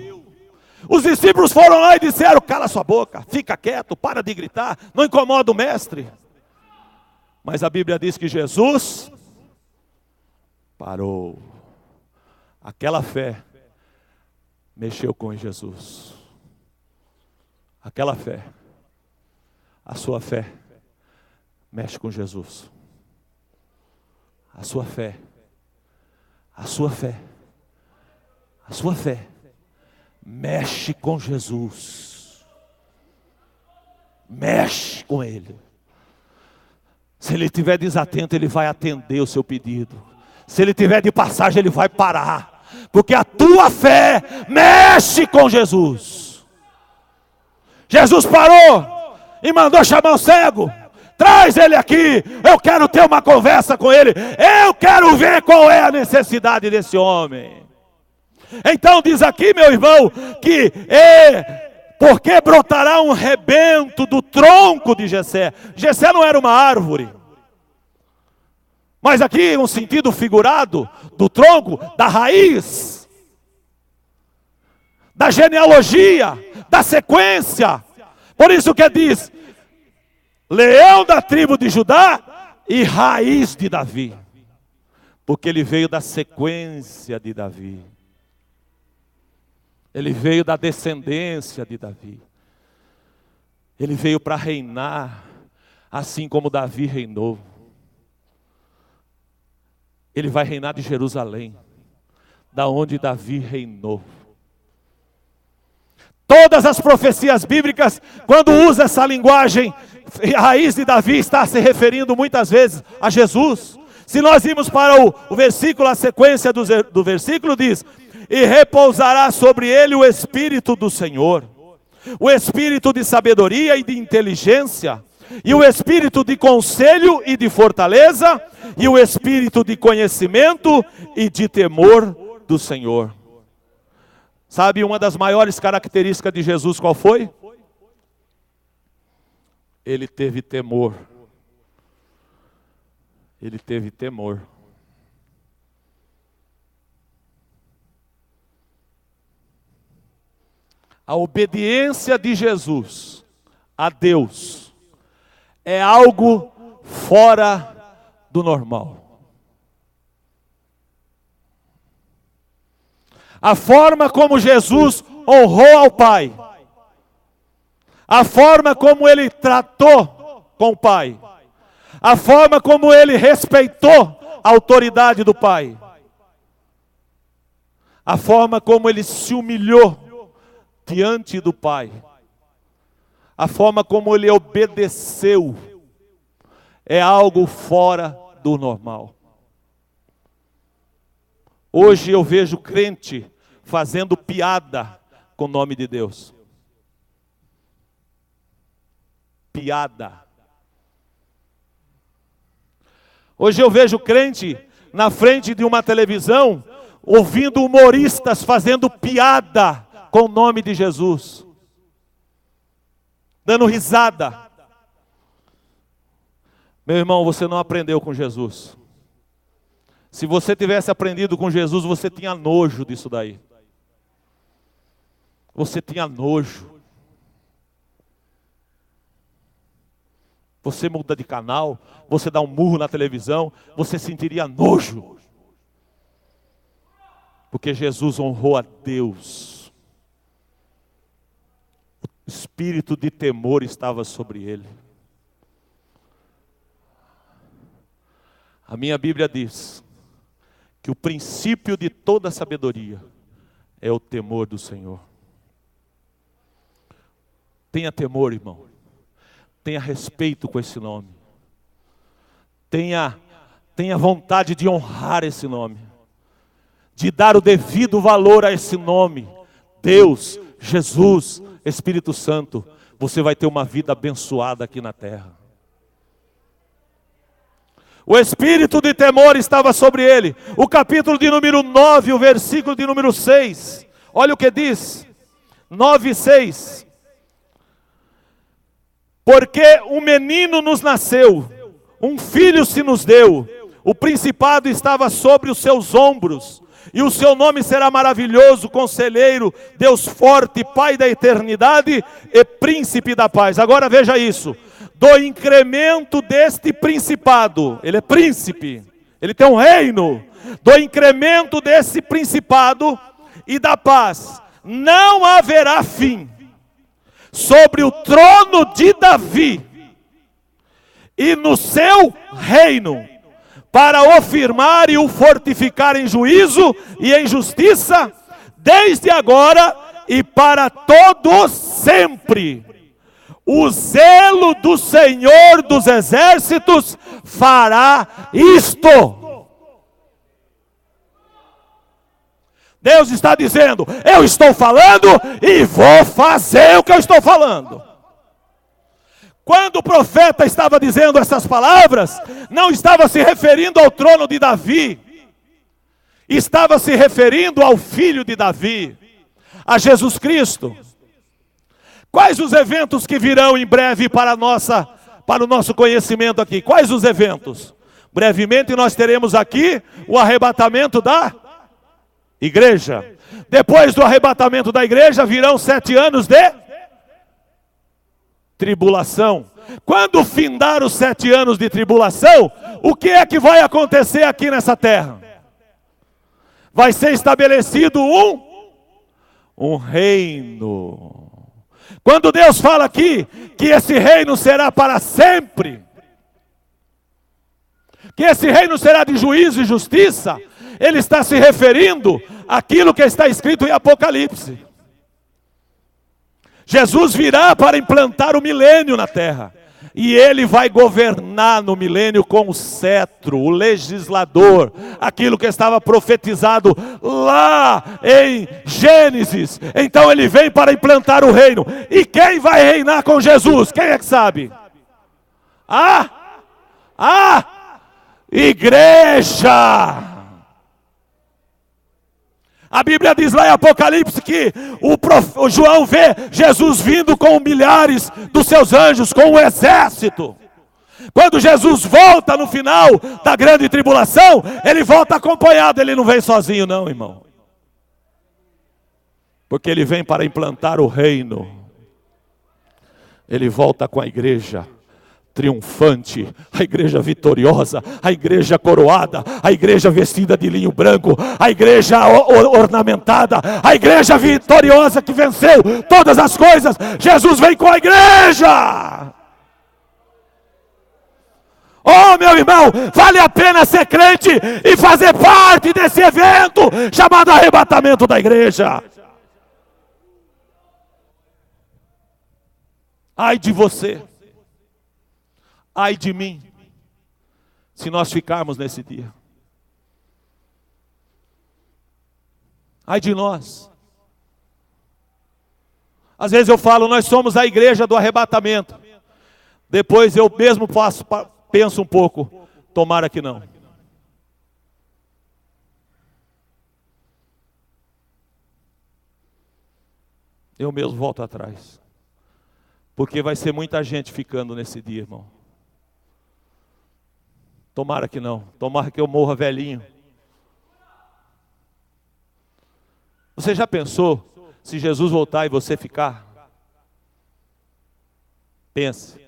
Os discípulos foram lá e disseram: cala sua boca, fica quieto, para de gritar, não incomoda o mestre. Mas a Bíblia diz que Jesus parou. Aquela fé mexeu com Jesus. Aquela fé, a sua fé, mexe com Jesus. A sua fé, a sua fé, a sua fé mexe com Jesus. Mexe com Ele. Se Ele estiver desatento, Ele vai atender o seu pedido. Se Ele estiver de passagem, Ele vai parar. Porque a tua fé mexe com Jesus. Jesus parou e mandou chamar o cego. Traz ele aqui, eu quero ter uma conversa com ele. Eu quero ver qual é a necessidade desse homem. Então diz aqui, meu irmão, que porque brotará um rebento do tronco de Jessé. Jessé não era uma árvore, mas aqui um sentido figurado do tronco, da raiz, da genealogia, da sequência. Por isso que diz: leão da tribo de Judá e raiz de Davi. Porque ele veio da sequência de Davi. Ele veio da descendência de Davi. Ele veio para reinar, assim como Davi reinou. Ele vai reinar de Jerusalém, da onde Davi reinou. Todas as profecias bíblicas, quando usa essa linguagem, a raiz de Davi está se referindo muitas vezes a Jesus. Se nós irmos para o versículo, a sequência do versículo diz: e repousará sobre ele o Espírito do Senhor, o Espírito de sabedoria e de inteligência, e o Espírito de conselho e de fortaleza, e o Espírito de conhecimento e de temor do Senhor. Sabe uma das maiores características de Jesus qual foi? Ele teve temor. Ele teve temor. A obediência de Jesus a Deus é algo fora do normal. A forma como Jesus honrou ao Pai, a forma como ele tratou com o Pai, a forma como ele respeitou a autoridade do Pai, a forma como ele se humilhou diante do Pai, a forma como ele obedeceu, é algo fora do normal. Hoje eu vejo crente fazendo piada com o nome de Deus. Piada. Hoje eu vejo crente na frente de uma televisão, ouvindo humoristas fazendo piada com o nome de Jesus, dando risada. Meu irmão, você não aprendeu com Jesus. Se você tivesse aprendido com Jesus, você tinha nojo disso daí. Você tinha nojo. Você muda de canal, você dá um murro na televisão, você sentiria nojo. Porque Jesus honrou a Deus. O espírito de temor estava sobre ele. A minha Bíblia diz que o princípio de toda sabedoria é o temor do Senhor. Tenha temor, irmão. Tenha respeito com esse nome. Tenha vontade de honrar esse nome. De dar o devido valor a esse nome. Deus, Jesus, Espírito Santo. Você vai ter uma vida abençoada aqui na terra. O espírito de temor estava sobre ele. O capítulo de número 9, o versículo de número 6. Olha o que diz. 9:6. Porque um menino nos nasceu, um filho se nos deu. O principado estava sobre os seus ombros. E o seu nome será maravilhoso, conselheiro, Deus forte, Pai da eternidade e príncipe da paz. Agora veja isso. Do incremento deste principado, ele é príncipe, ele tem um reino. Do incremento desse principado e da paz, não haverá fim sobre o trono de Davi e no seu reino, para o firmar e o fortificar em juízo e em justiça, desde agora e para todos sempre. O zelo do Senhor dos exércitos fará isto. Deus está dizendo, eu estou falando e vou fazer o que eu estou falando. Quando o profeta estava dizendo essas palavras, não estava se referindo ao trono de Davi, estava se referindo ao filho de Davi, a Jesus Cristo. Quais os eventos que virão em breve para o nosso conhecimento aqui? Quais os eventos? Brevemente nós teremos aqui o arrebatamento da igreja. Depois do arrebatamento da igreja virão 7 anos de tribulação. Quando findar os 7 anos de tribulação, o que é que vai acontecer aqui nessa terra? Vai ser estabelecido um reino. Quando Deus fala aqui que esse reino será para sempre, que esse reino será de juízo e justiça, Ele está se referindo àquilo que está escrito em Apocalipse. Jesus virá para implantar o milênio na terra. E ele vai governar no milênio com o cetro, o legislador, aquilo que estava profetizado lá em Gênesis. Então ele vem para implantar o reino. E quem vai reinar com Jesus? Quem é que sabe? Igreja! A Bíblia diz lá em Apocalipse que o João vê Jesus vindo com milhares dos seus anjos, com um exército. Quando Jesus volta no final da grande tribulação, ele volta acompanhado, ele não vem sozinho não, irmão. Porque ele vem para implantar o reino. Ele volta com a igreja triunfante, a igreja vitoriosa, a igreja coroada, a igreja vestida de linho branco, a igreja ornamentada, a igreja vitoriosa que venceu todas as coisas. Jesus vem com a igreja. Oh, meu irmão, vale a pena ser crente e fazer parte desse evento chamado arrebatamento da igreja. Ai de você. Ai de mim, se nós ficarmos nesse dia. Ai de nós. Às vezes eu falo, nós somos a igreja do arrebatamento. Depois eu mesmo penso um pouco, tomara que não. Eu mesmo volto atrás. Porque vai ser muita gente ficando nesse dia, irmão. Tomara que não. Tomara que eu morra velhinho. Você já pensou se Jesus voltar e você ficar? Pense.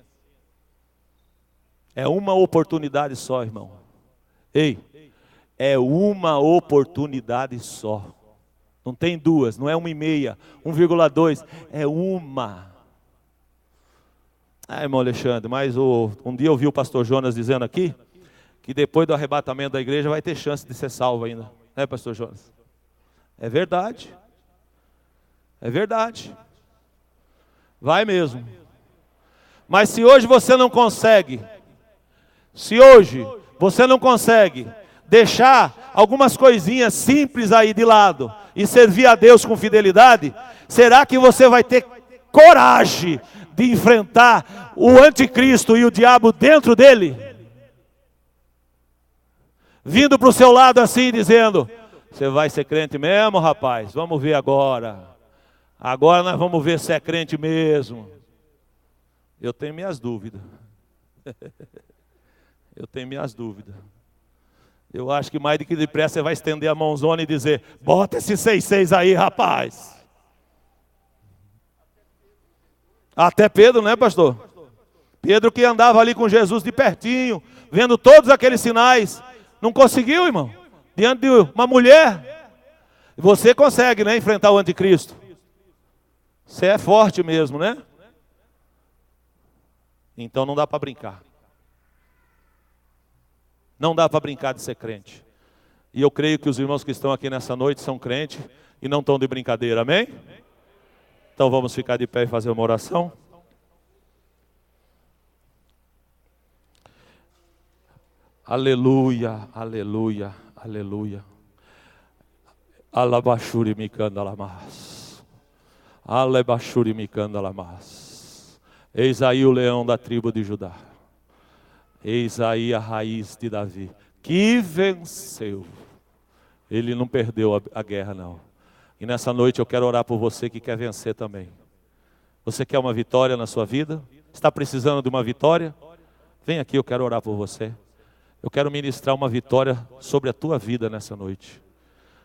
É uma oportunidade só, irmão. Ei, é uma oportunidade só. Não tem duas, não é 1,5, 1,2, é uma. Irmão Alexandre, mas um dia eu vi o pastor Jonas dizendo aqui, que depois do arrebatamento da igreja vai ter chance de ser salvo ainda. É, pastor Jonas? É verdade. É verdade. Vai mesmo. Mas se hoje você não consegue, deixar algumas coisinhas simples aí de lado e servir a Deus com fidelidade, será que você vai ter coragem de enfrentar o anticristo e o diabo dentro dele? Vindo para o seu lado assim, dizendo, você vai ser crente mesmo, rapaz? Vamos ver agora. Agora nós vamos ver se é crente mesmo. Eu tenho minhas dúvidas. Eu tenho minhas dúvidas. Eu acho que mais do que depressa você vai estender a mãozona e dizer, bota esse 6,6 aí, rapaz. Até Pedro, né, pastor? Pedro que andava ali com Jesus de pertinho, vendo todos aqueles sinais. Não conseguiu, irmão? Diante de uma mulher. Você consegue, né, enfrentar o anticristo. Você é forte mesmo, né? Então não dá para brincar. Não dá para brincar de ser crente. E eu creio que os irmãos que estão aqui nessa noite são crentes e não estão de brincadeira, amém? Então vamos ficar de pé e fazer uma oração. Aleluia, aleluia, aleluia. Alabashuri mikanda lamas. Alabashuri mikanda lamas. Eis aí o leão da tribo de Judá. Eis aí a raiz de Davi, que venceu. Ele não perdeu a guerra não. E nessa noite eu quero orar por você que quer vencer também. Você quer uma vitória na sua vida? Está precisando de uma vitória? Vem aqui, eu quero orar por você. Eu quero ministrar uma vitória sobre a tua vida nessa noite.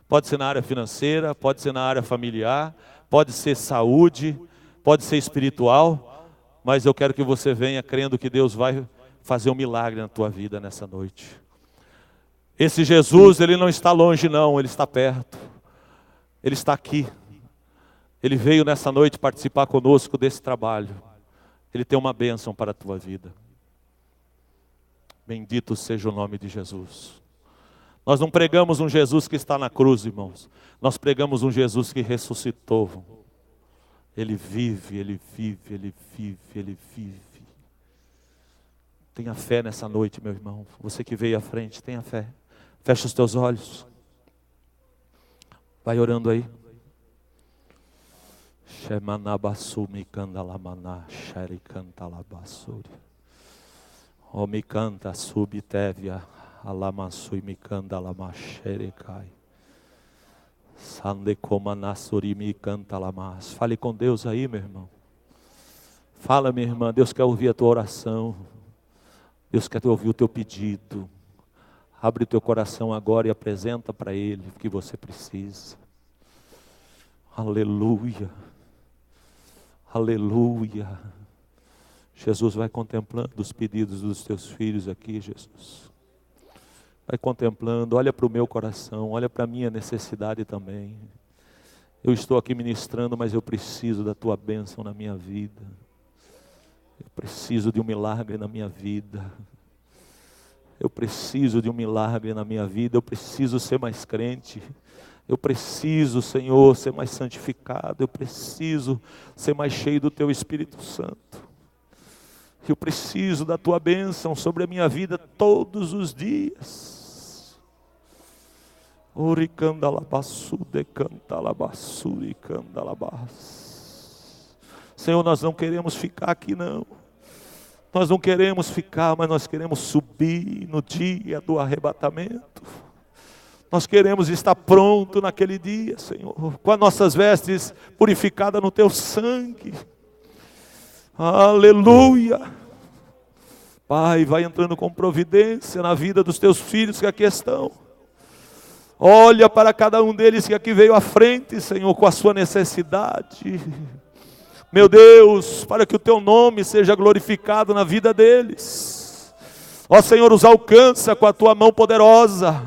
Pode ser na área financeira, pode ser na área familiar, pode ser saúde, pode ser espiritual, mas eu quero que você venha crendo que Deus vai fazer um milagre na tua vida nessa noite. Esse Jesus, ele não está longe não, ele está perto. Ele está aqui. Ele veio nessa noite participar conosco desse trabalho. Ele tem uma bênção para a tua vida. Bendito seja o nome de Jesus. Nós não pregamos um Jesus que está na cruz, irmãos. Nós pregamos um Jesus que ressuscitou. Ele vive, Ele vive, Ele vive, Ele vive. Tenha fé nessa noite, meu irmão. Você que veio à frente, tenha fé. Fecha os teus olhos. Vai orando aí. Shemanabasumi kandalamana sharikantalabassuri. O me canta subtevia alamasui me candalamasherekai. Sandecomanasuri me cantalamas. Fale com Deus aí, meu irmão. Fala, minha irmã. Deus quer ouvir a tua oração. Deus quer ouvir o teu pedido. Abre o teu coração agora e apresenta para Ele o que você precisa. Aleluia. Aleluia. Jesus, vai contemplando os pedidos dos teus filhos aqui, Jesus. Vai contemplando, olha para o meu coração, olha para a minha necessidade também. Eu estou aqui ministrando, mas eu preciso da tua bênção na minha vida. Eu preciso de um milagre na minha vida. Eu preciso de um milagre na minha vida. Eu preciso ser mais crente. Eu preciso, Senhor, ser mais santificado. Eu preciso ser mais cheio do Teu Espírito Santo. Eu preciso da Tua bênção sobre a minha vida todos os dias. Senhor, nós não queremos ficar aqui não. Nós não queremos ficar, mas nós queremos subir no dia do arrebatamento. Nós queremos estar pronto naquele dia, Senhor, com as nossas vestes purificadas no Teu sangue. Aleluia. Pai, vai entrando com providência na vida dos Teus filhos que aqui estão. Olha para cada um deles que aqui veio à frente, Senhor, com a sua necessidade. Meu Deus, para que o Teu nome seja glorificado na vida deles. Ó Senhor, os alcança com a Tua mão poderosa,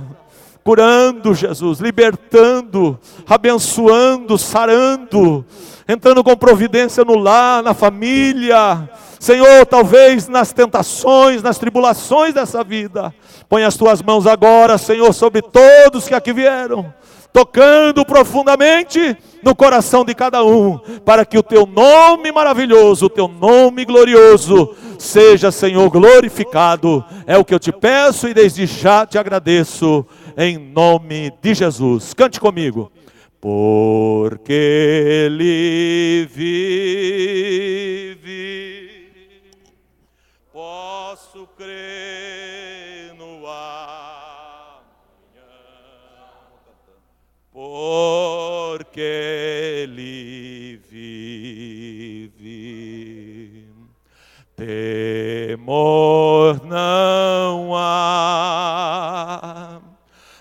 curando, Jesus, libertando, abençoando, sarando, entrando com providência no lar, na família. Senhor, talvez nas tentações, nas tribulações dessa vida. Põe as Tuas mãos agora, Senhor, sobre todos que aqui vieram, tocando profundamente no coração de cada um, para que o Teu nome maravilhoso, o Teu nome glorioso, seja, Senhor, glorificado. É o que eu te peço e desde já te agradeço, em nome de Jesus. Cante comigo. Porque Ele vive, posso crer no amanhã. Porque Ele vive, temor não há,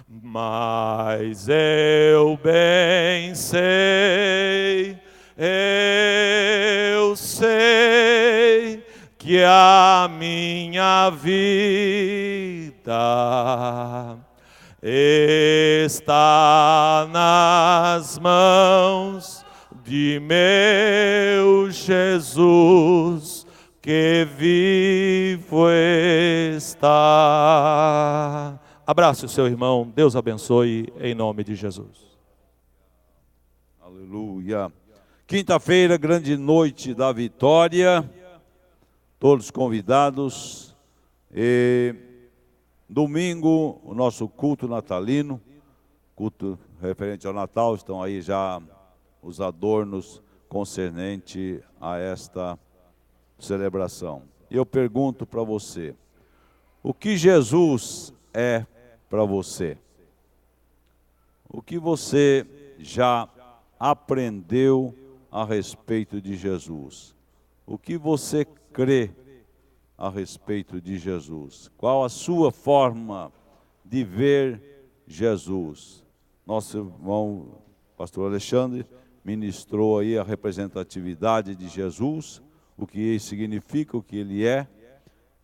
mas eu bem sei, eu sei que a minha vida está nas mãos de meu Jesus, que vivo está. Abrace o seu irmão, Deus abençoe em nome de Jesus.
Aleluia. Quinta-feira, grande noite da vitória, todos convidados. E domingo, o nosso culto natalino, culto referente ao Natal, estão aí já os adornos concernente a esta celebração. E eu pergunto para você, o que Jesus é para você? O que você já aprendeu a respeito de Jesus? O que você crê a respeito de Jesus? Qual a sua forma de ver Jesus? Nosso irmão pastor Alexandre ministrou aí a representatividade de Jesus, o que ele significa, o que ele é.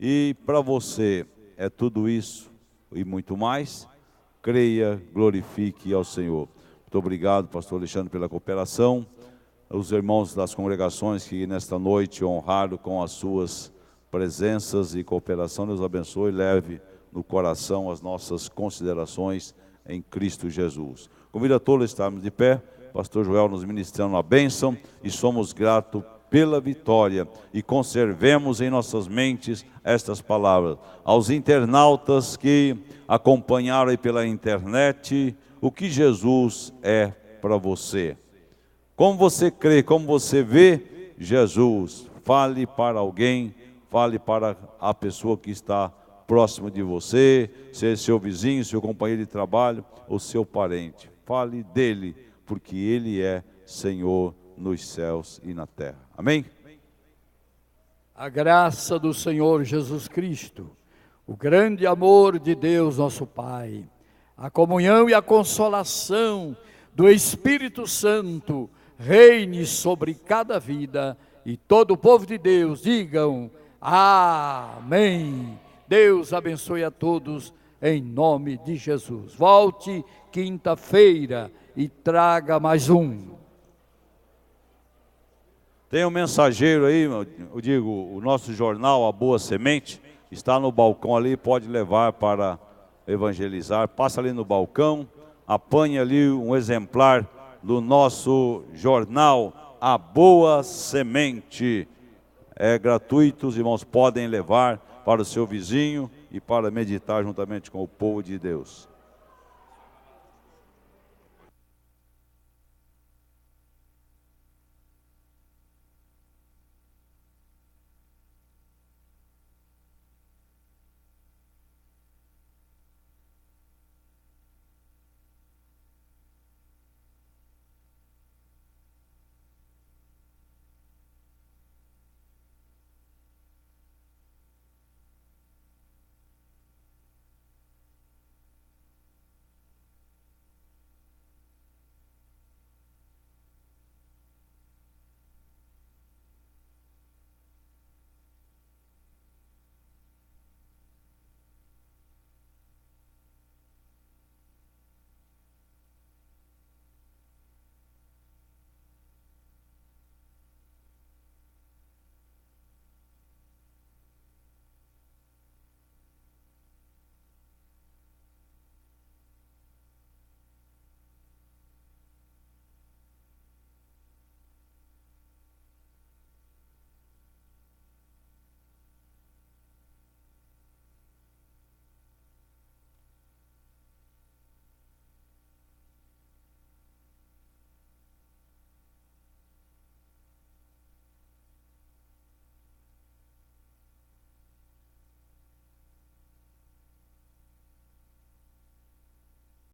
E para você é tudo isso e muito mais. Creia, glorifique ao Senhor. Muito obrigado, pastor Alexandre, pela cooperação. Os irmãos das congregações que nesta noite honraram com as suas presenças e cooperação, Deus abençoe e leve no coração as nossas considerações em Cristo Jesus. Convido a todos a estarmos de pé pastor Joel nos ministrando a bênção, e somos gratos pela vitória, e conservemos em nossas mentes estas palavras. Aos internautas que acompanharam aí pela internet, o que Jesus é para você? Como você crê, como você vê Jesus? Fale para alguém, fale para a pessoa que está próximo de você, seja seu vizinho, seu companheiro de trabalho ou seu parente. Fale dele, porque ele é Senhor nos céus e na terra. Amém?
A graça do Senhor Jesus Cristo, o grande amor de Deus nosso Pai, a comunhão e a consolação do Espírito Santo reine sobre cada vida, e todo o povo de Deus digam amém. Deus abençoe a todos em nome de Jesus. Volte quinta-feira e traga mais um.
Tem um mensageiro aí, eu digo, o nosso jornal, A Boa Semente, está no balcão ali, pode levar para evangelizar. Passa ali no balcão, apanha ali um exemplar do nosso jornal, A Boa Semente. É gratuito, os irmãos podem levar para o seu vizinho e para meditar juntamente com o povo de Deus.